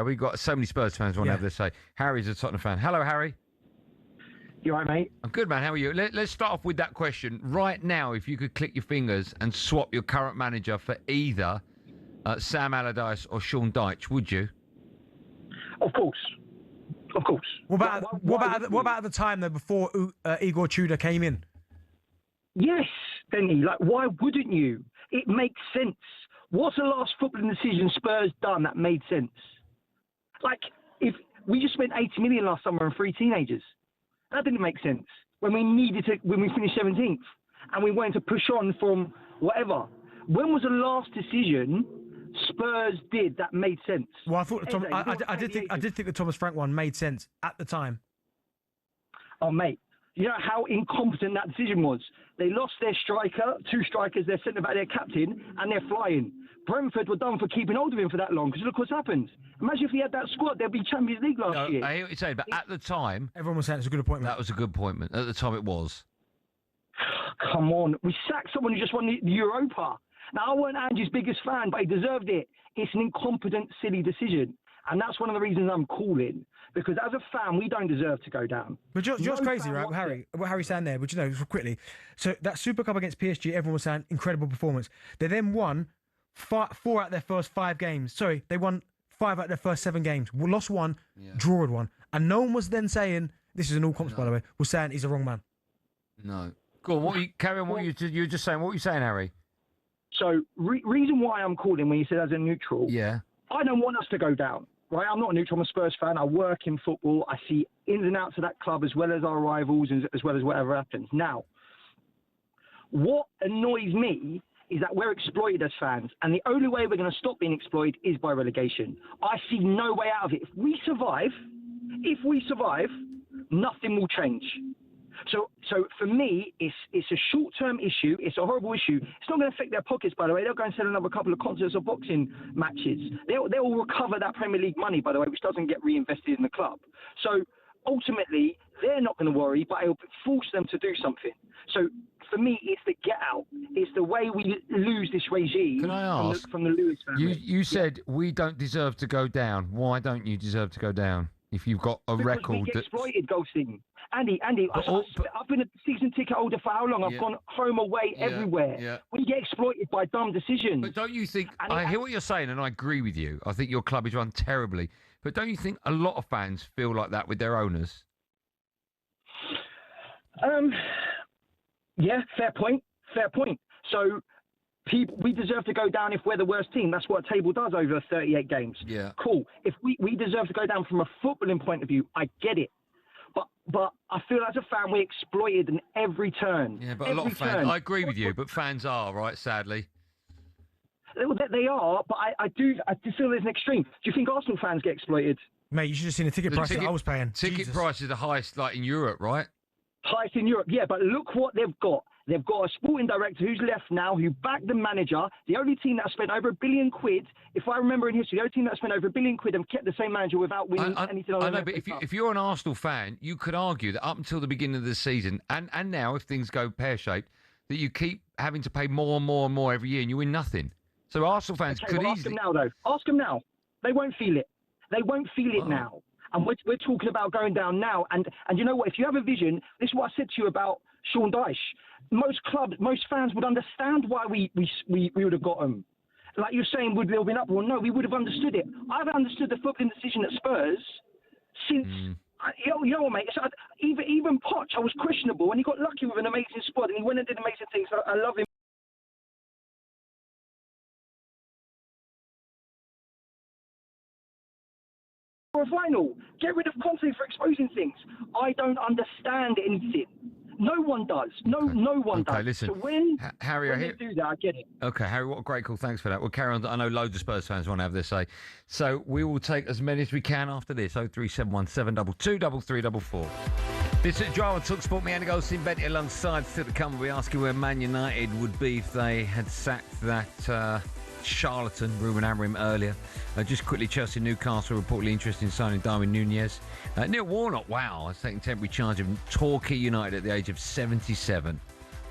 We've got so many Spurs fans want to have this say. Harry's a Tottenham fan. Hello, Harry. You all right, mate? I'm good, man. How are you? Let's start off with that question. Right now, if you could click your fingers and swap your current manager for either Sam Allardyce or Sean Dyche, would you? Of course. Of course. What about at the time, though, before Igor Tudor came in? Yes, Benny. Like, why wouldn't you? It makes sense. What's the last footballing decision Spurs done that made sense? Like, if we just spent 80 million last summer on 3 teenagers. That didn't make sense when we finished 17th and we wanted to push on from whatever. When was the last decision Spurs did that made sense? Well, I thought I did think the Thomas Frank one made sense at the time. Oh, mate, you know how incompetent that decision was. They lost their striker, 2 strikers, their centre back, their captain, and they're flying. Brentford were done for keeping hold of him for that long because look what's happened. Imagine if he had that squad, they'd be Champions League last year. I hear what you're saying, but at the time... Everyone was saying it's a good appointment. That was a good appointment. At the time, it was. Come on. We sacked someone who just won the Europa. Now, I weren't Ange's biggest fan, but he deserved it. It's an incompetent, silly decision. And that's one of the reasons I'm calling. Because as a fan, we don't deserve to go down. But you're crazy, right? What Harry's saying there, but you know, quickly. So that Super Cup against PSG, everyone was saying incredible performance. They then won 4 out of their first 5 games. Sorry, they won 5 out of their first 7 games. We lost 1, drawed 1. And no one was then saying, this is an all comps, by the way, was saying he's a wrong man. No. Go on, carry on what you were just saying. What were you saying, Harry? So, reason why I'm calling when you said as a neutral, I don't want us to go down. Right, I'm not a neutral. I'm a Spurs fan. I work in football. I see ins and outs of that club as well as our rivals, as well as whatever happens. Now, what annoys me is that we're exploited as fans, and the only way we're going to stop being exploited is by relegation. I see no way out of it. If we survive, nothing will change. So for me, it's a short-term issue. It's a horrible issue. It's not going to affect their pockets, by the way. They'll go and sell another couple of concerts or boxing matches. They'll recover that Premier League money, by the way, which doesn't get reinvested in the club. So ultimately, they're not going to worry, but it'll force them to do something. So for me, it's the get out. It's the way we lose this regime. Can I ask, from the Lewis family. You said we don't deserve to go down. Why don't you deserve to go down? If you've got a record we get exploited, Goldstein. Andy, I've been a season ticket holder for how long? I've gone home, away, everywhere. Yeah. We get exploited by dumb decisions. But don't you think, I hear what you're saying and I agree with you. I think your club is run terribly. But don't you think a lot of fans feel like that with their owners? Yeah, fair point. So we deserve to go down if we're the worst team. That's what a table does over 38 games. Yeah. Cool. If we deserve to go down from a footballing point of view, I get it. But I feel as a fan, we're exploited in every turn. Yeah, but a lot of fans, I agree with you, but fans are, right, sadly. They are, but I do feel there's an extreme. Do you think Arsenal fans get exploited? Mate, you should have seen the ticket prices I was paying. Ticket prices are the highest, like, in Europe, right? Highest in Europe, yeah, but look what they've got. They've got a sporting director who's left now, who backed the manager. The only team that spent over £1 billion, if I remember in history, the only team that spent over £1 billion and kept the same manager without winning anything. I know, but if you're an Arsenal fan, you could argue that up until the beginning of the season, and now if things go pear-shaped, that you keep having to pay more and more and more every year, and you win nothing. So Arsenal fans could easily... Ask them now, though. Ask them now. They won't feel it. They won't feel it now. And we're talking about going down now. And you know what? If you have a vision, this is what I said to you about Sean Dyche. Most clubs, most fans would understand why we would have got him. Like you're saying, would we have been up? Well, no, we would have understood it. I've understood the footballing decision at Spurs since... You know what, mate? Even Poch, I was questionable, and he got lucky with an amazing squad, and he went and did amazing things. I love him. For a final, get rid of Conte for exposing things. I don't understand anything. No one does. No one does. Okay, listen. So when Harry, they do that, I get it. Okay, Harry, what a great call. Thanks for that. We'll carry on. I know loads of Spurs fans want to have their say. So we will take as many as we can after this. 0371 722 3344. This is Drive on talkSPORT. Me and Goldstein, Bentley alongside. Still to come, we'll be asking where Man United would be if they had sacked that charlatan, Ruben Amorim, earlier. Just quickly, Chelsea Newcastle reportedly interested in signing Darwin Nunez. Neil Warnock, wow, has taken temporary charge of Torquay United at the age of 77.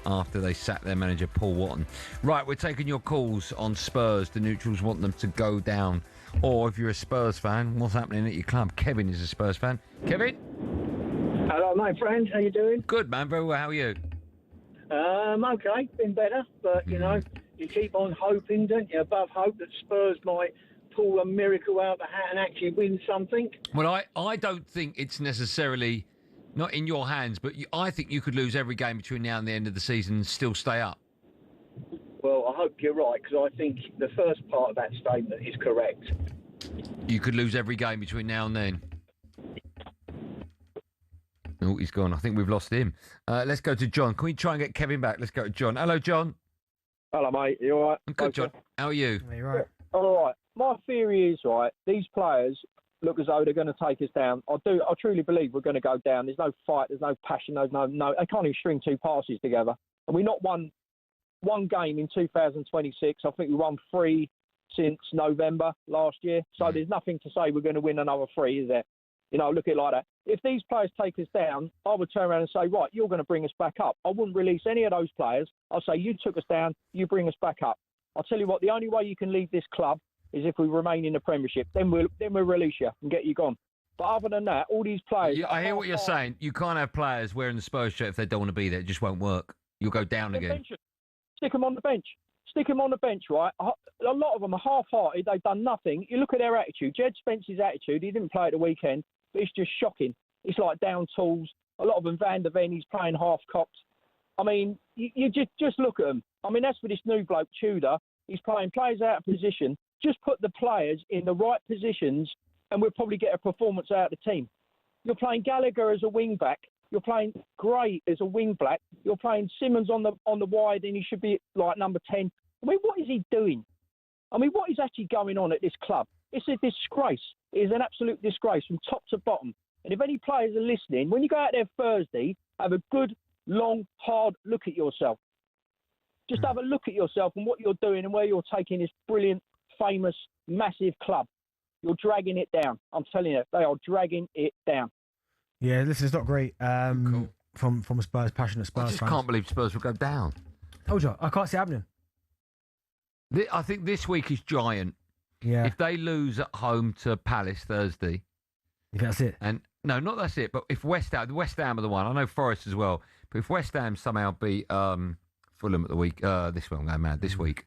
after they sacked their manager, Paul Watton. Right, we're taking your calls on Spurs. The neutrals want them to go down. Or if you're a Spurs fan, what's happening at your club? Kevin is a Spurs fan. Kevin? Hello, my friend. How you doing? Good, man. Very well. How are you? Okay. Been better, but, you know, you keep on hoping, don't you, above hope that Spurs might pull a miracle out of the hat and actually win something. Well, I don't think it's necessarily not in your hands, but I think you could lose every game between now and the end of the season and still stay up. Well, I hope you're right, because I think the first part of that statement is correct. You could lose every game between now and then. Oh, he's gone. I think we've lost him. Let's go to John. Can we try and get Kevin back? Let's go to John. Hello, John. Hello, mate. You all right? I'm good, John. How are you? Yeah, you're right. All right. My theory is, right, these players look as though they're going to take us down. I truly believe we're going to go down. There's no fight. There's no passion. There's no. They can't even string two passes together. And we not won one game in 2026. I think we won 3 since November last year. So there's nothing to say we're going to win another 3, is there? You know, look at it like that. If these players take us down, I would turn around and say, right, you're going to bring us back up. I wouldn't release any of those players. I'll say, you took us down, you bring us back up. I'll tell you what, the only way you can leave this club is if we remain in the Premiership. Then we'll release you and get you gone. But other than that, all these players... I hear what you're saying. You can't have players wearing the Spurs shirt if they don't want to be there. It just won't work. You'll go down again. Stick them on the bench. Stick them on the bench, right? A lot of them are half-hearted. They've done nothing. You look at their attitude. Jed Spence's attitude, he didn't play at the weekend, but it's just shocking. It's like down tools. A lot of them, Van der Ven, he's playing half-cocked. I mean, you just look at them. I mean, that's for this new bloke, Tudor. He's playing players out of position. Just put the players in the right positions and we'll probably get a performance out of the team. You're playing Gallagher as a wing-back. You're playing Gray as a wing-back. You're playing Simmons on the wide and he should be like number 10. I mean, what is he doing? I mean, what is actually going on at this club? It's a disgrace. It is an absolute disgrace from top to bottom. And if any players are listening, when you go out there Thursday, have a good, long, hard look at yourself. Just have a look at yourself and what you're doing and where you're taking this brilliant, famous, massive club. You're dragging it down. I'm telling you, they are dragging it down. Yeah, this is not great. Cool. From a Spurs, passionate Spurs I just fans. can't believe Spurs will go down. Told you, I can't see it happening. I think this week is giant. Yeah. If they lose at home to Palace Thursday... You think that's it? And no, not that's it. But if West Ham are the one. I know Forest as well. But if West Ham somehow beat Fulham at the week, this one I'm going mad. This week,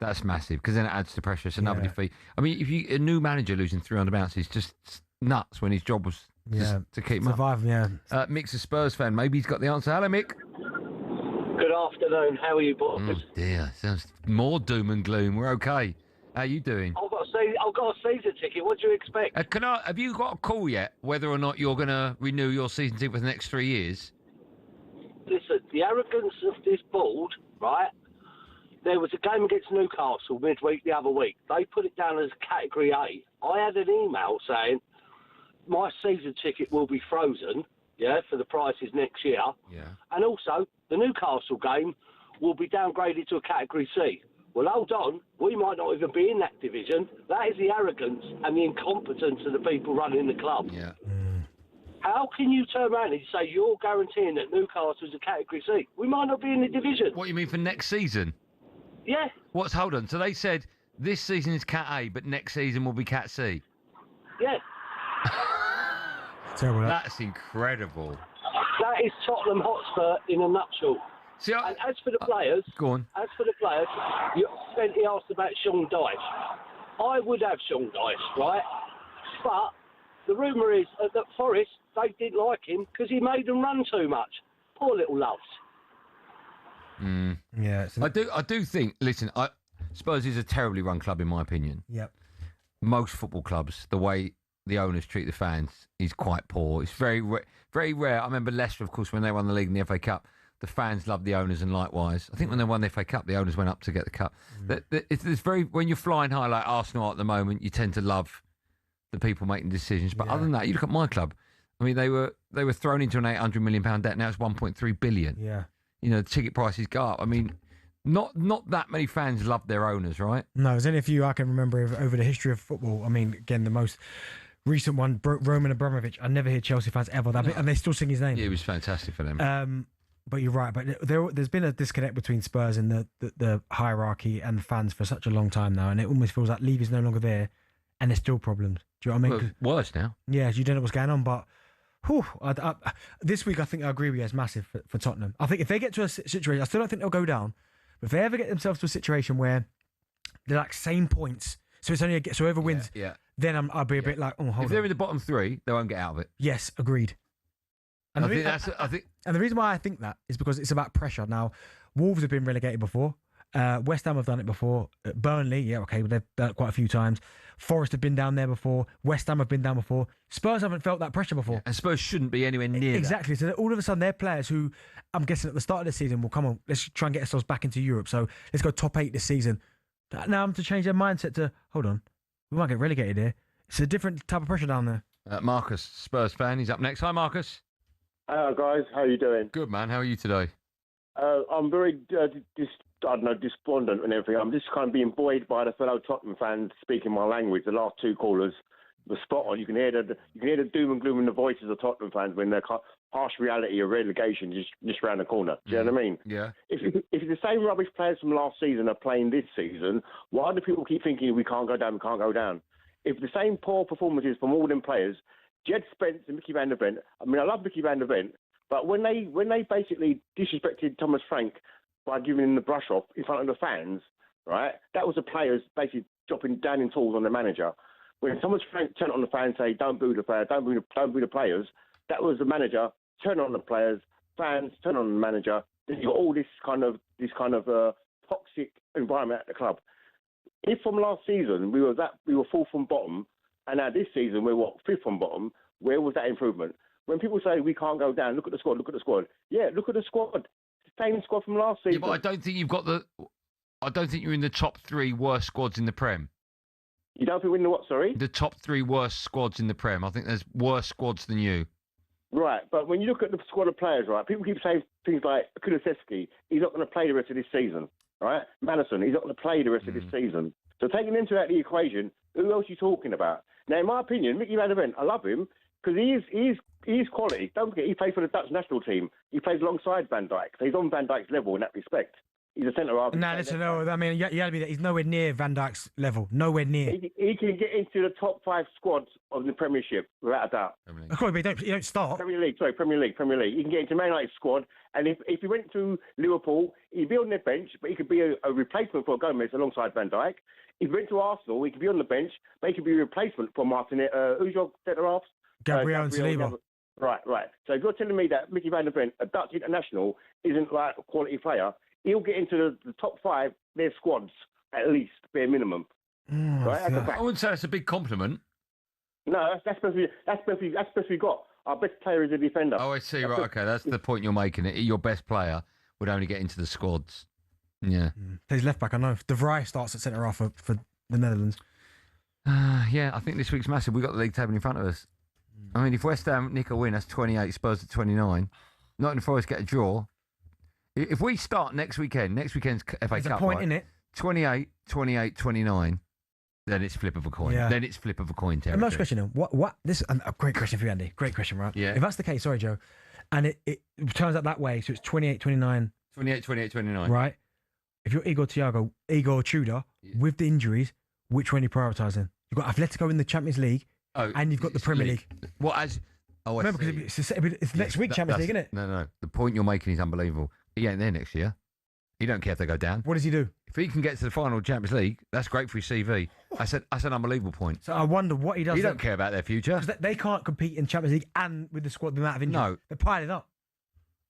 that's massive because then it adds to pressure. It's another defeat. I mean, if a new manager losing 300 bounces, just nuts when his job was just to keep him survive. Yeah. Mick's a Spurs fan. Maybe he's got the answer. Hello, Mick. Good afternoon. How are you, boys? Oh dear, sounds more doom and gloom. We're okay. How you doing? I've got a season ticket. What do you expect? Have you got a call yet whether or not you're going to renew your season ticket for the next 3 years? Listen, the arrogance of this board, right? There was a game against Newcastle midweek the other week. They put it down as Category A. I had an email saying my season ticket will be frozen, for the prices next year. Yeah. And also, the Newcastle game will be downgraded to a Category C. Well, hold on. We might not even be in that division. That is the arrogance and the incompetence of the people running the club. Yeah. How can you turn around and say you're guaranteeing that Newcastle is a Category C? We might not be in the division. What you mean for next season? Yeah. Hold on. So they said this season is Cat A, but next season will be Cat C. Yeah. Terrible. That's incredible. That is Tottenham Hotspur in a nutshell. See, and as for the players, go on. He asked about Sean Dyche. I would have Sean Dyche, right? But the rumour is that Forest, they didn't like him because he made them run too much. Poor little loves. Yeah. I do think. Listen, Spurs is a terribly run club in my opinion. Yep. Most football clubs, the way the owners treat the fans is quite poor. It's very rare. I remember Leicester, of course, when they won the league and the FA Cup. The fans loved the owners, and likewise, I think when they won the FA Cup, the owners went up to get the cup. It's very when you're flying high like Arsenal at the moment, you tend to love the people making decisions. But other than that, you look at my club. I mean, they were thrown into an £800 million debt. Now it's 1.3 billion. Yeah. You know, the ticket prices go up. I mean, not that many fans love their owners, right? No, there's only a few I can remember over the history of football. I mean, again, the most recent one, Roman Abramovich. I never hear Chelsea fans ever, and they still sing his name. Yeah, it was fantastic for them. But you're right. But there's been a disconnect between Spurs and the hierarchy and the fans for such a long time now, and it almost feels like Levy's no longer there, and there's still problems. Do you know what I mean? Well, worse now. Yeah, you don't know what's going on, but this week I think I agree with you. It's massive for Tottenham. I think if they get to a situation, I still don't think they'll go down, but if they ever get themselves to a situation where they're like same points, so it's only so whoever wins, then I'll be a bit like, oh, hold on. If they're in the bottom three, they won't get out of it. Yes, agreed. And I think the reason why I think that is because it's about pressure. Now, Wolves have been relegated before. West Ham have done it before. Burnley, yeah, okay, but they've done it quite a few times. Forest have been down there before. West Ham have been down before. Spurs haven't felt that pressure before. And Spurs shouldn't be anywhere near exactly. that. So all of a sudden, they're players who, I'm guessing at the start of the season, will come on, let's try and get ourselves back into Europe. So let's go top 8 this season. Now I'm to change their mindset to, hold on, we might get relegated here. It's a different type of pressure down there. Marcus, Spurs fan, he's up next. Hi, Marcus. Hello, guys. How are you doing? Good, man. How are you today? I'm very, despondent and everything. I'm just kind of being buoyed by the fellow Tottenham fans speaking my language. The last two callers were spot on. You can hear the doom and gloom in the voices of Tottenham fans when their harsh reality of relegation just around the corner. Do you know what I mean? Yeah. If the same rubbish players from last season are playing this season, why do people keep thinking we can't go down, we can't go down? If the same poor performances from all them players, Jed Spence and Mickey van der Ven, I mean, I love Mickey van der Ven, but when they basically disrespected Thomas Frank by giving him the brush off in front of the fans, right, that was the players basically dropping down in tools on the manager. When Thomas Frank turned on the fans and say, don't boo the players, don't boo the players, that was the manager, turn on the players, fans, turn on the manager. Then you got all this kind of toxic environment at the club. If from last season we were fourth from bottom, and now this season we're fifth from bottom, where was that improvement? When people say we can't go down, look at the squad, look at the squad. Yeah, look at the squad. Same squad from last season. Yeah, but I don't think you're in the top 3 worst squads in the Prem. You don't think we're in the what, sorry? The top 3 worst squads in the Prem. I think there's worse squads than you. Right, but when you look at the squad of players, right, people keep saying things like Kulusevski, he's not going to play the rest of this season, right? Madison, he's not going to play the rest of this season. So taking into that the equation, who else are you talking about? Now, in my opinion, Mickey van der Ven, I love him because he's quality. Don't forget, he plays for the Dutch national team. He plays alongside Van Dijk. So he's on Van Dijk's level in that respect. He's a centre-half. Listen, no, I mean, you gotta be there. He's nowhere near Van Dijk's level. Nowhere near. He can get into the top 5 squads of the Premiership, without a doubt. Of course, but you don't start. Premier League. He can get into Man United squad, and if he went to Liverpool, he'd be on their bench, but he could be a replacement for Gomez alongside Van Dijk. If he went to Arsenal, he could be on the bench, but he could be a replacement for Martinez. Who's your centre-half? Gabriel and Saliba. Right. So if you're telling me that Mickey van der Ven, a Dutch international, isn't like a quality player, he'll get into the top 5, their squads, at least, bare minimum. Right? I wouldn't say that's a big compliment. No, that's best we got. Our best player is a defender. Oh, I see. Right, okay. That's the point you're making. Your best player would only get into the squads. Yeah. Plays left back, I know. De Vrij starts at centre-half for the Netherlands. Yeah, I think this week's massive. We've got the league table in front of us. I mean, if West Ham nick a win, that's 28, Spurs at 29. Nottingham Forest get a draw. If we start next weekend's FA There's Cup, a point in it. 28, 28, 29, then it's flip of a coin. Yeah. Then it's flip of a coin territory. Last question, though. What? This is a great question for you, Andy. Great question, right? Yeah. If that's the case, sorry, Joe, and it turns out that way, so it's 28, 29. 28, 28, 29. Right? If you're Igor Tudor, with the injuries, which one are you prioritising? You've got Atletico in the Champions League, and you've got the Premier League. Remember, because it's next week, Champions League, isn't it? No. The point you're making is unbelievable. He ain't there next year. He don't care if they go down. What does he do? If he can get to the final Champions League, that's great for his CV. That's an unbelievable point. So I wonder what he does. He don't care about their future. Because they can't compete in Champions League and with the squad, the amount of injuries. No. They're piling up.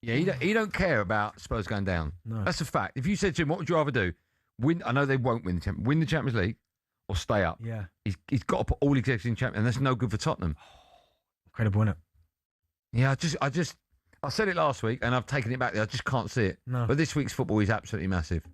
Yeah, he don't care about Spurs going down. No. That's a fact. If you said to him, what would you rather do? I know they won't win the Champions League or stay up. Yeah. He's got to put all his eggs in Champions, and that's no good for Tottenham. Incredible, isn't it? Yeah, I said it last week, and I've taken it back there. I just can't see it. No. But this week's football is absolutely massive.